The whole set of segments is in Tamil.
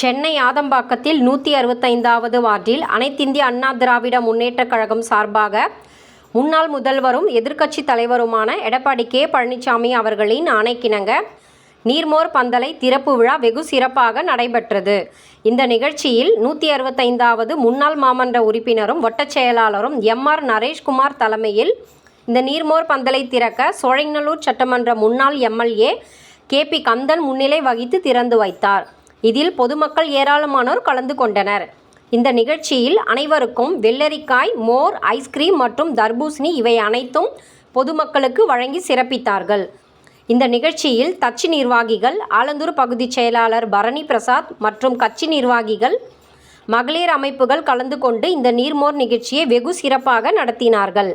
சென்னை ஆதம்பாக்கத்தில் 165வது வார்டில் அனைத்திந்திய அண்ணா திராவிட முன்னேற்றக் கழகம் சார்பாக முன்னாள் முதல்வரும் எதிர்க்கட்சித் தலைவருமான எடப்பாடி கே. பழனிசாமி அவர்களின் ஆணைக்கிணங்க நீர்மோர் பந்தலை திறப்பு விழா வெகு சிறப்பாக நடைபெற்றது. இந்த நிகழ்ச்சியில் 165வது முன்னாள் மாமன்ற உறுப்பினரும் வட்டச் செயலாளரும் எம்.ஆர். நரேஷ்குமார் தலைமையில் இந்த நீர்மோர் பந்தலை திறக்க சோழிங்கநல்லூர் சட்டமன்ற முன்னாள் எம்.எல்.ஏ. கே.பி. கந்தன் முன்னிலை வகித்து திறந்து வைத்தார். இதில் பொதுமக்கள் ஏராளமானோர் கலந்து கொண்டனர். இந்த நிகழ்ச்சியில் அனைவருக்கும் வெள்ளரிக்காய், மோர், ஐஸ்கிரீம் மற்றும் தர்பூசணி இவை அனைத்தும் பொதுமக்களுக்கு வழங்கி சிறப்பித்தார்கள். இந்த நிகழ்ச்சியில் கட்சி நிர்வாகிகள், ஆலந்தூர் பகுதி செயலாளர் பரணி பிரசாத் மற்றும் கட்சி நிர்வாகிகள், மகளிர் அமைப்புகள் கலந்து கொண்டு இந்த நீர்மோர் நிகழ்ச்சியை வெகு சிறப்பாக நடத்தினார்கள்.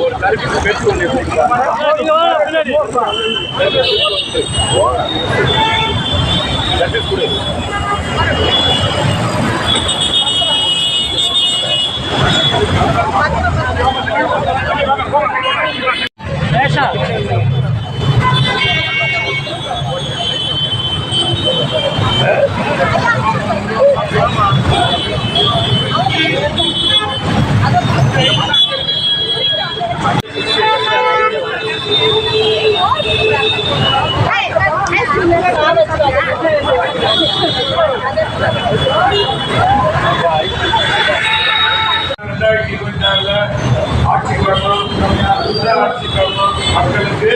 ஒரு தரப்பில் பேச்சு மக்களுக்கு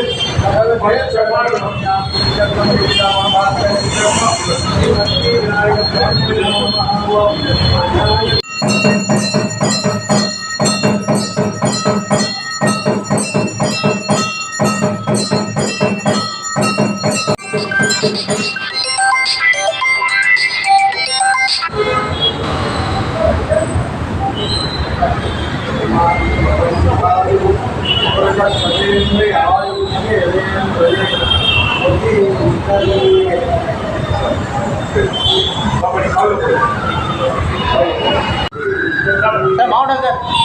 மாவட்டம்